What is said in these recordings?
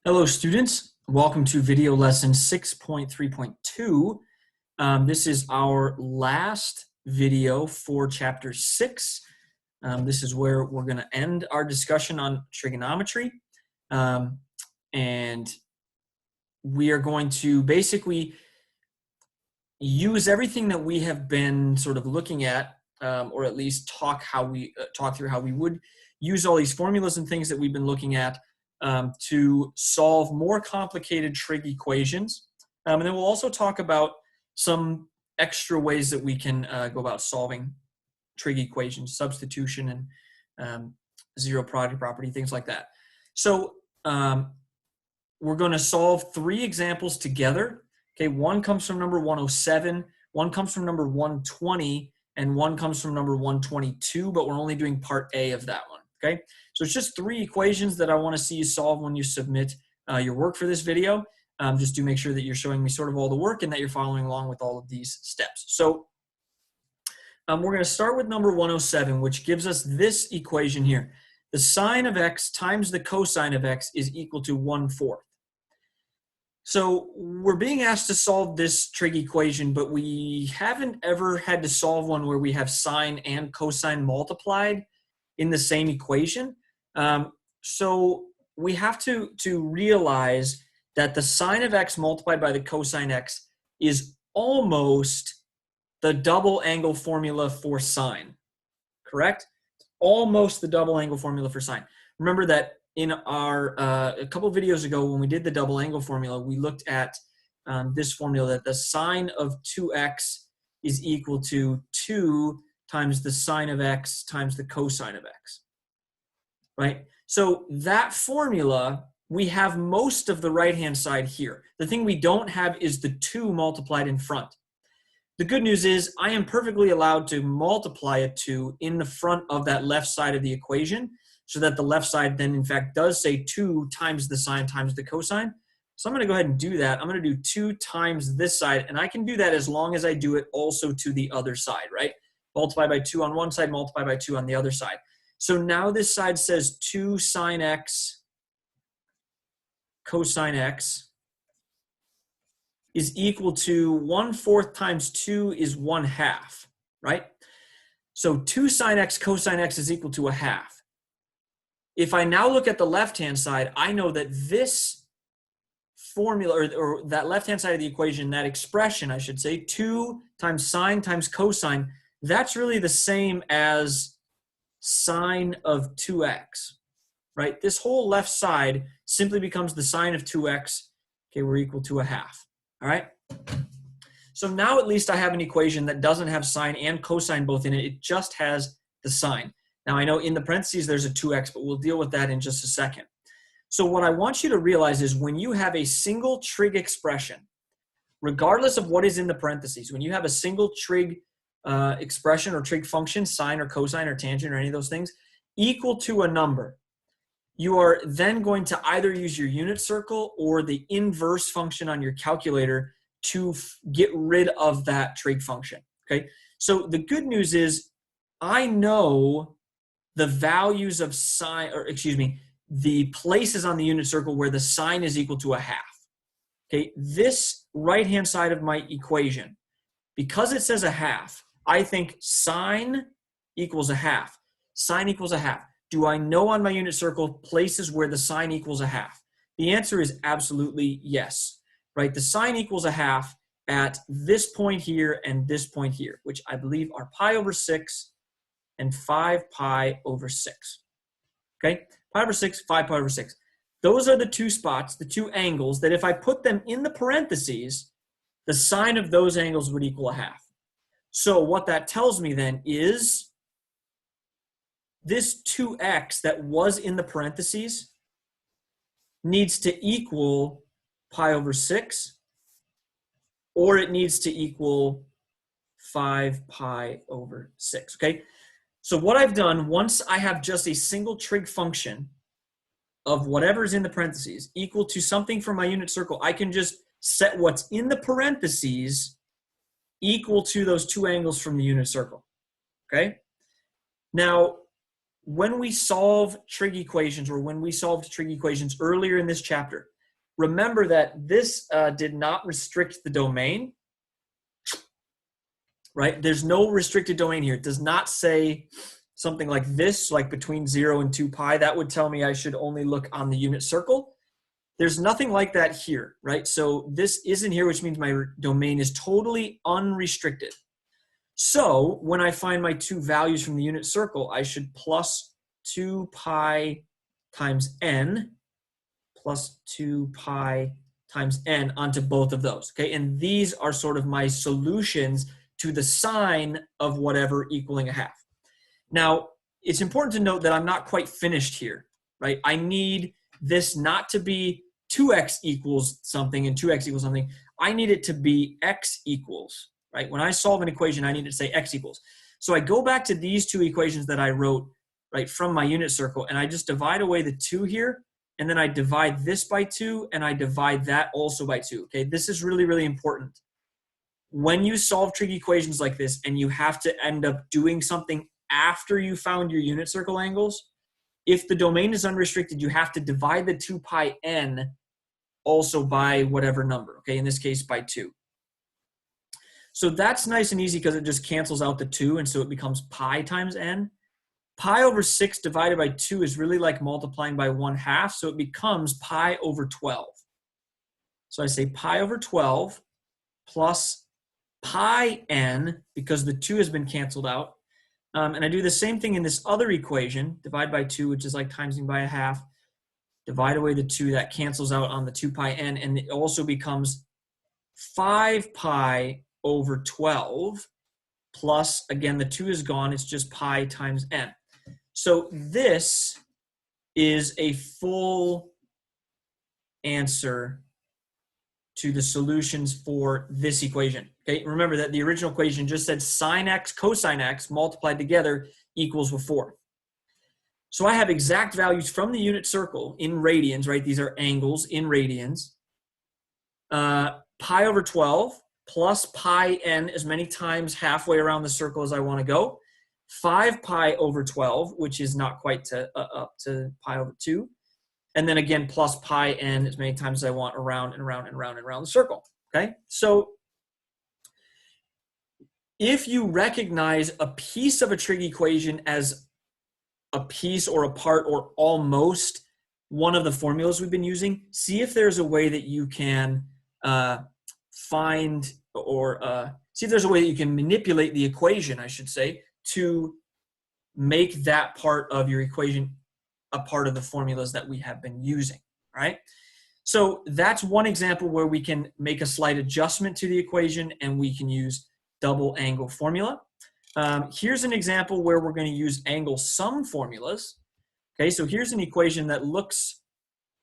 Hello students, welcome to video lesson 6.3.2. This is our last video for chapter 6. This is where we're going to end our discussion on trigonometry. And we are going to basically use everything that we have been sort of looking at, or at least talk through how we would use all these formulas and things that we've been looking at to solve more complicated trig equations. And then we'll also talk about some extra ways that we can go about solving trig equations, substitution and zero product property, things like that. So we're going to solve 3 examples together. Okay, one comes from number 107, one comes from number 120, and one comes from number 122, but we're only doing part A of that one. Okay, so it's just 3 equations that I want to see you solve when you submit your work for this video. Just do make sure that you're showing me sort of all the work and that you're following along with all of these steps. So we're going to start with number 107, which gives us this equation here. The sine of x times the cosine of x is equal to 1/4. So we're being asked to solve this trig equation, but we haven't ever had to solve one where we have sine and cosine multiplied in the same equation. So we have to realize that the sine of x multiplied by the cosine x is almost the double angle formula for sine, correct? Almost the double angle formula for sine. Remember that in our a couple of videos ago when we did the double angle formula, we looked at this formula that the sine of 2x is equal to 2 times the sine of x times the cosine of x, right? So that formula, we have most of the right-hand side here. The thing we don't have is the 2 multiplied in front. The good news is I am perfectly allowed to multiply a 2 in the front of that left side of the equation so that the left side then in fact does say 2 times the sine times the cosine. So I'm going to go ahead and do that. I'm going to do 2 times this side, and I can do that as long as I do it also to the other side, right? Multiply by 2 on one side, multiply by 2 on the other side. So now this side says 2 sine x cosine x is equal to 1/4 times 2 is 1/2, right? So 2 sine x cosine x is equal to 1/2. If I now look at the left-hand side, I know that this formula, or that left-hand side of the equation, that expression, I should say, 2 times sine times cosine, that's really the same as sine of 2x, right? This whole left side simply becomes the sine of 2x. Okay, we're equal to 1/2, all right? So now at least I have an equation that doesn't have sine and cosine both in it. It just has the sine. Now I know in the parentheses there's a 2x, but we'll deal with that in just a second. So what I want you to realize is when you have a single trig expression, regardless of what is in the parentheses, when you have a single trig expression or trig function, sine or cosine or tangent or any of those things, equal to a number, you are then going to either use your unit circle or the inverse function on your calculator to get rid of that trig function, okay? So the good news is I know the values of sine, or excuse me, the places on the unit circle where the sine is equal to 1/2. Okay, this right-hand side of my equation, because it says 1/2, I think sine equals 1/2. Sine equals 1/2. Do I know on my unit circle places where the sine equals 1/2? The answer is absolutely yes, right? The sine equals 1/2 at this point here and this point here, which I believe are pi over 6 and 5 pi over 6. Okay, pi over 6, 5 pi over 6. Those are the 2 spots, the 2 angles that if I put them in the parentheses, the sine of those angles would equal 1/2. So what that tells me then is this 2x that was in the parentheses needs to equal pi over 6, or it needs to equal 5 pi over 6, okay? So what I've done, once I have just a single trig function of whatever's in the parentheses equal to something from my unit circle, I can just set what's in the parentheses equal to those 2 angles from the unit circle, okay? Now, when we solve trig equations, or when we solved trig equations earlier in this chapter, remember that this did not restrict the domain, right? There's no restricted domain here. It does not say something like this, like between 0 and 2 pi. That would tell me I should only look on the unit circle. There's nothing like that here, right? So this isn't here, which means my domain is totally unrestricted. So when I find my two values from the unit circle, I should plus 2 pi times n plus 2 pi times n onto both of those, okay? And these are sort of my solutions to the sine of whatever equaling a half. Now, it's important to note that I'm not quite finished here, right? I need this not to be 2x equals something and 2x equals something. I need it to be x equals, right? When I solve an equation, I need to say x equals. So I go back to these two equations that I wrote, right, from my unit circle, and I just divide away the 2 here, and then I divide this by 2, and I divide that also by 2, okay? This is really, really important. When you solve trig equations like this and you have to end up doing something after you found your unit circle angles, if the domain is unrestricted, you have to divide the 2 pi n also by whatever number, okay? In this case, by 2. So that's nice and easy because it just cancels out the 2, and so it becomes pi times n. Pi over 6 divided by 2 is really like multiplying by 1/2, so it becomes pi over 12. So I say pi over 12 plus pi n, because the 2 has been canceled out. And I do the same thing in this other equation, divide by 2, which is like timesing by 1/2. Divide away the 2, that cancels out on the 2 pi n, and it also becomes 5 pi over 12 plus, again, the 2 is gone, it's just pi times n. So this is a full answer to the solutions for this equation. Okay, remember that the original equation just said sine x cosine x multiplied together equals 4. So I have exact values from the unit circle in radians, right? These are angles in radians. Pi over 12 plus pi n as many times halfway around the circle as I want to go. 5 pi over 12, which is not quite up to pi over 2. And then again, plus pi n as many times as I want around and around and around and around the circle, okay? So if you recognize a piece of a trig equation as a piece or a part or almost one of the formulas we've been using, see if there's a way that you can find or see if there's a way that you can manipulate the equation, I should say, to make that part of your equation a part of the formulas that we have been using, right? So that's one example where we can make a slight adjustment to the equation and we can use double angle formula. Here's an example where we're going to use angle sum formulas. Okay, so here's an equation that looks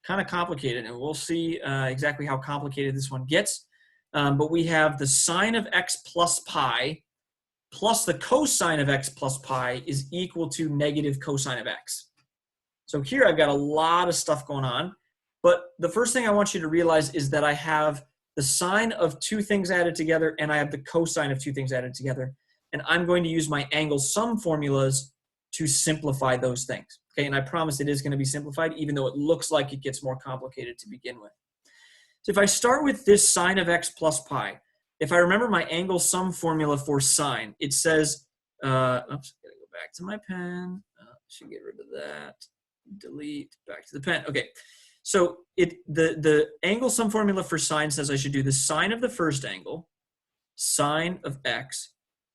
kind of complicated, and we'll see exactly how complicated this one gets. But we have the sine of x plus pi plus the cosine of x plus pi is equal to negative cosine of x. So here I've got a lot of stuff going on, but the first thing I want you to realize is that I have the sine of two things added together and I have the cosine of two things added together. And I'm going to use my angle sum formulas to simplify those things. Okay, and I promise it is going to be simplified, even though it looks like it gets more complicated to begin with. So if I start with this sine of x plus pi, if I remember my angle sum formula for sine, it says, oops, I gotta go back to my pen. Should get rid of that. Delete, back to the pen. Okay, so the angle sum formula for sine says I should do the sine of the first angle, sine of x,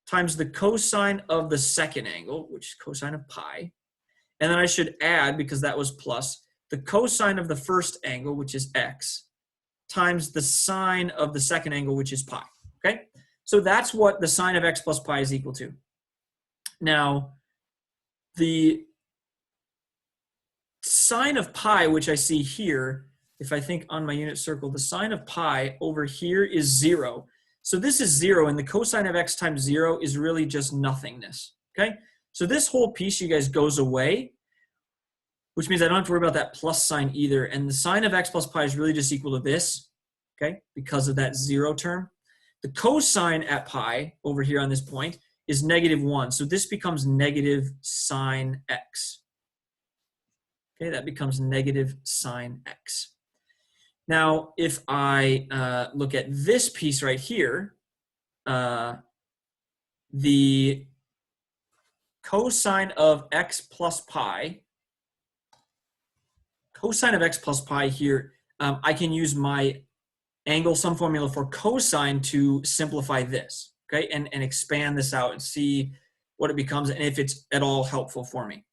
times the cosine of the second angle, which is cosine of pi. And then I should add, because that was plus, the cosine of the first angle, which is x, times the sine of the second angle, which is pi. Okay? So that's what the sine of x plus pi is equal to. Now, the sine of pi, which I see here, if I think on my unit circle, the sine of pi over here is 0. So this is 0, and the cosine of x times 0 is really just nothingness, okay? So this whole piece, you guys, goes away, which means I don't have to worry about that plus sign either. And the sine of x plus pi is really just equal to this, okay, because of that 0 term. The cosine at pi over here on this point is -1. So this becomes negative sine x. Okay, that becomes negative sine x. Now, if I look at this piece right here, the cosine of x plus pi, here, I can use my angle sum formula for cosine to simplify this, okay, and expand this out and see what it becomes and if it's at all helpful for me.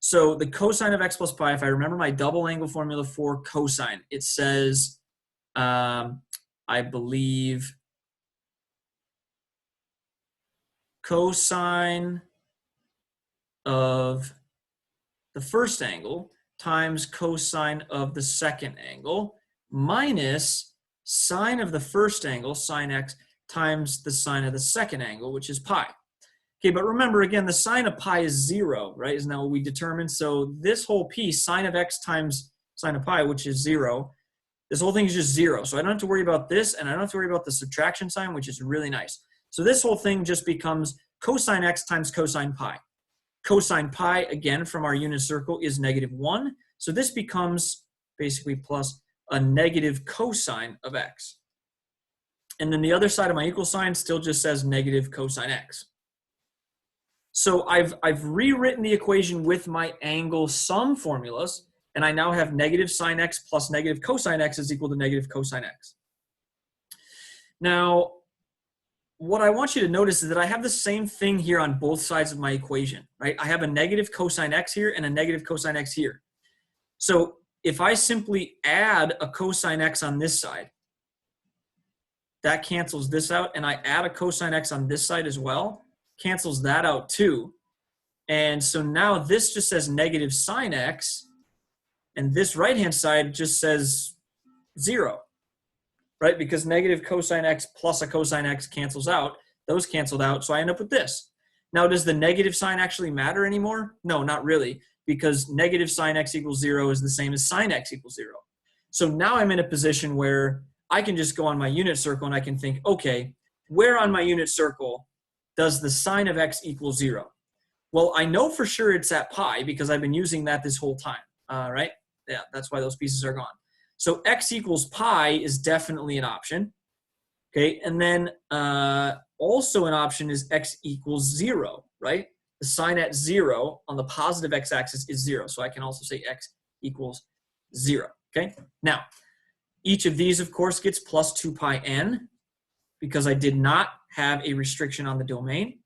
So the cosine of x plus pi, if I remember my double angle formula for cosine, it says, I believe, cosine of the first angle times cosine of the second angle minus sine of the first angle, sine x, times the sine of the second angle, which is pi. Okay, but remember, again, the sine of pi is 0, right? Isn't that what we determined? So this whole piece, sine of x times sine of pi, which is 0, this whole thing is just 0. So I don't have to worry about this, and I don't have to worry about the subtraction sign, which is really nice. So this whole thing just becomes cosine x times cosine pi. Cosine pi, again, from our unit circle is -1. So this becomes basically plus a negative cosine of x. And then the other side of my equal sign still just says negative cosine x. So I've rewritten the equation with my angle sum formulas, and I now have negative sine x plus negative cosine x is equal to negative cosine x. Now, what I want you to notice is that I have the same thing here on both sides of my equation, right? I have a negative cosine x here and a negative cosine x here. So if I simply add a cosine x on this side, that cancels this out, and I add a cosine x on this side as well, cancels that out too. And so now this just says negative sine x, and this right-hand side just says 0, right? Because negative cosine x plus a cosine x cancels out. Those canceled out, so I end up with this. Now, does the negative sign actually matter anymore? No, not really, because negative sine x equals 0 is the same as sine x equals 0. So now I'm in a position where I can just go on my unit circle and I can think, okay, where on my unit circle does the sine of x equal 0? Well, I know for sure it's at pi because I've been using that this whole time, right? Yeah, that's why those pieces are gone. So x equals pi is definitely an option, okay? And then also an option is x equals 0, right? The sign at 0 on the positive x-axis is 0, so I can also say x equals 0, okay? Now, each of these, of course, gets plus 2 pi n because I did not have a restriction on the domain.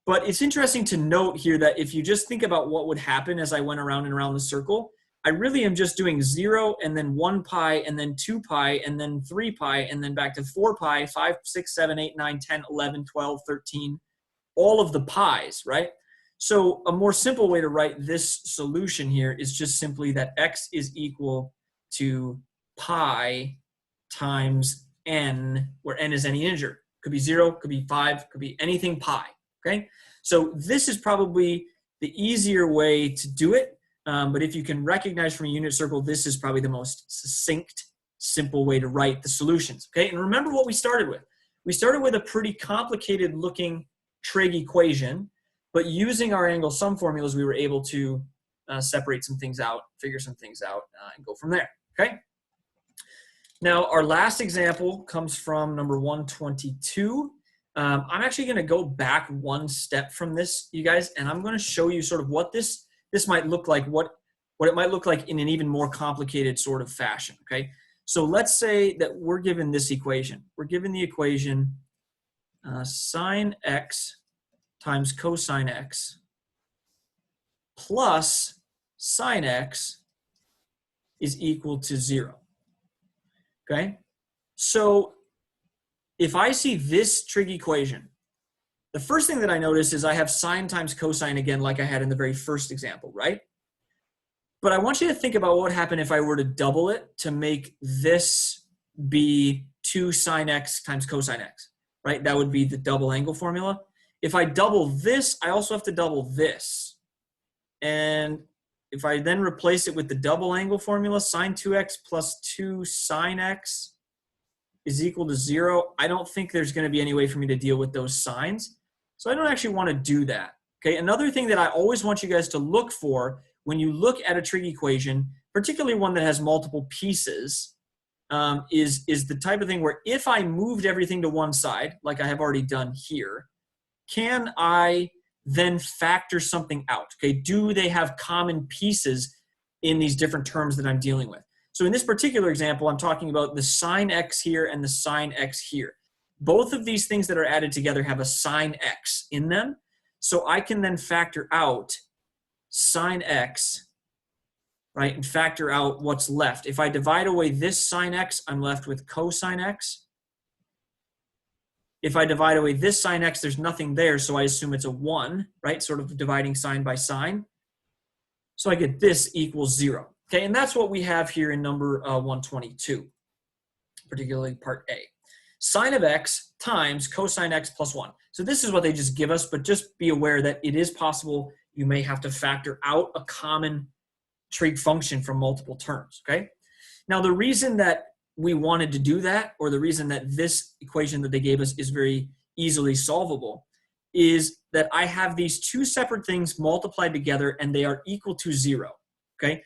But it's interesting to note here that if you just think about what would happen as I went around and around the circle, I really am just doing 0 and then 1 pi and then 2 pi and then 3 pi and then back to 4 pi, 5, 6, 7, 8, 9, 10, 11, 12, 13, all of the pi's, right? So a more simple way to write this solution here is just simply that x is equal to pi times n, where n is any integer. Could be 0, could be 5, could be anything pi, okay? So this is probably the easier way to do it, but if you can recognize from a unit circle, this is probably the most succinct, simple way to write the solutions, okay? And remember what we started with. We started with a pretty complicated looking trig equation, but using our angle sum formulas, we were able to separate some things out, figure some things out, and go from there, okay? Now, our last example comes from number 122. I'm actually going to go back one step from this, you guys, and I'm going to show you sort of what this might look like, what it might look like in an even more complicated sort of fashion, okay? So let's say that we're given this equation. We're given the equation sine x times cosine x plus sine x is equal to 0. Okay, so if I see this trig equation, the first thing that I notice is I have sine times cosine again like I had in the very first example, right? But I want you to think about what would happen if I were to double it to make this be 2 sine x times cosine x, right? That would be the double angle formula. If I double this, I also have to double this. And if I then replace it with the double angle formula, sine 2x plus 2 sine x is equal to 0, I don't think there's going to be any way for me to deal with those signs. So I don't actually want to do that. Okay, another thing that I always want you guys to look for when you look at a trig equation, particularly one that has multiple pieces, is the type of thing where if I moved everything to one side, like I have already done here, can I then factor something out? Okay, do they have common pieces in these different terms that I'm dealing with? So in this particular example, I'm talking about the sine x here and the sine x here. Both of these things that are added together have a sine x in them. So I can then factor out sine x, right, and factor out what's left. If I divide away this sine x, I'm left with cosine x. If I divide away this sine x, there's nothing there, so I assume it's a 1, right, sort of dividing sine by sine. So I get this equals 0. Okay, and that's what we have here in number 122, particularly part A. Sine of x times cosine x plus 1. So this is what they just give us, but just be aware that it is possible you may have to factor out a common trig function from multiple terms, okay? Now, the reason that we wanted to do that, or the reason that this equation that they gave us is very easily solvable, is that I have these two separate things multiplied together and they are equal to 0, okay?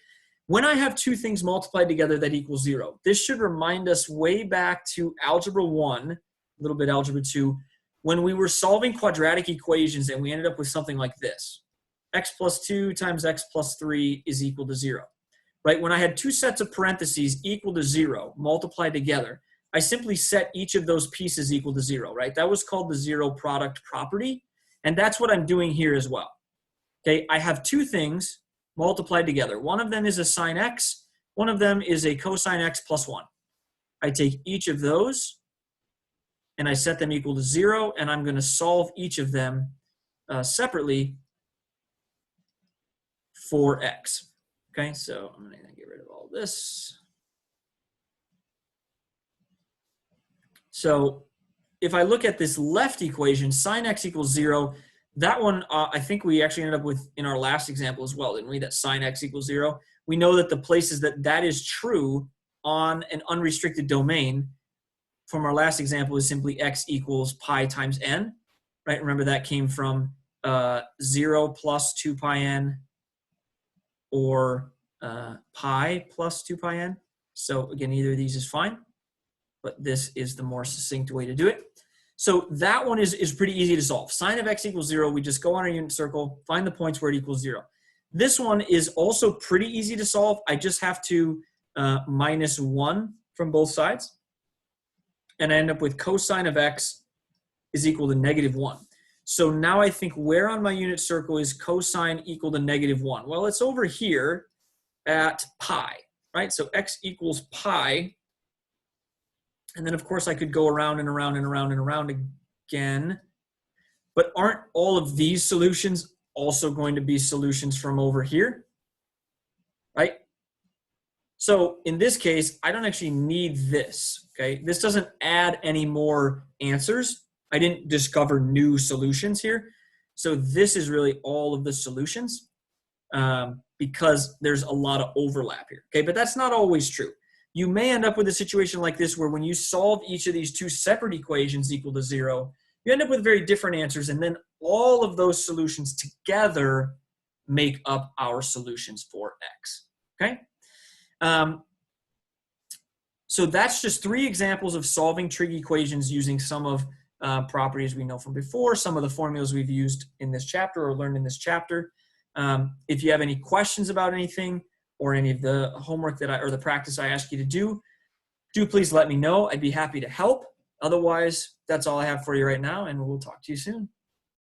When I have two things multiplied together that equal 0, this should remind us way back to Algebra 1, a little bit Algebra 2, when we were solving quadratic equations and we ended up with something like this. X plus 2 times x plus 3 is equal to 0. Right? When I had two sets of parentheses equal to 0 multiplied together, I simply set each of those pieces equal to 0, right? That was called the zero product property, and that's what I'm doing here as well. Okay, I have two things multiplied together. One of them is a sine x, one of them is a cosine x plus 1. I take each of those and I set them equal to 0, and I'm going to solve each of them separately for x. Okay, so I'm going to get rid of all this. So if I look at this left equation, sine x equals 0, that one I think we actually ended up with in our last example as well, didn't we? That sine x equals 0. We know that the places that is true on an unrestricted domain from our last example is simply x equals pi times n, right? Remember that came from 0 plus 2 pi n or pi plus 2 pi n. So again, either of these is fine, but this is the more succinct way to do it. So that one is pretty easy to solve. Sine of x equals 0, we just go on our unit circle, find the points where it equals 0. This one is also pretty easy to solve. I just have to minus 1 from both sides, and I end up with cosine of x is equal to negative 1. So now I think where on my unit circle is cosine equal to negative 1? Well, it's over here at pi, right? So x equals pi. And then, of course, I could go around and around and around and around again. But aren't all of these solutions also going to be solutions from over here, right? So in this case, I don't actually need this, okay? This doesn't add any more answers. I didn't discover new solutions here. So this is really all of the solutions because there's a lot of overlap here, okay? But that's not always true. You may end up with a situation like this where when you solve each of these two separate equations equal to 0, you end up with very different answers, and then all of those solutions together make up our solutions for x, okay? So that's just 3 examples of solving trig equations using some of properties we know from before, some of the formulas we've used in this chapter or learned in this chapter. If you have any questions about anything or any of the homework or the practice I ask you to do please let me know. I'd be happy to help. Otherwise, that's all I have for you right now, and we'll talk to you soon.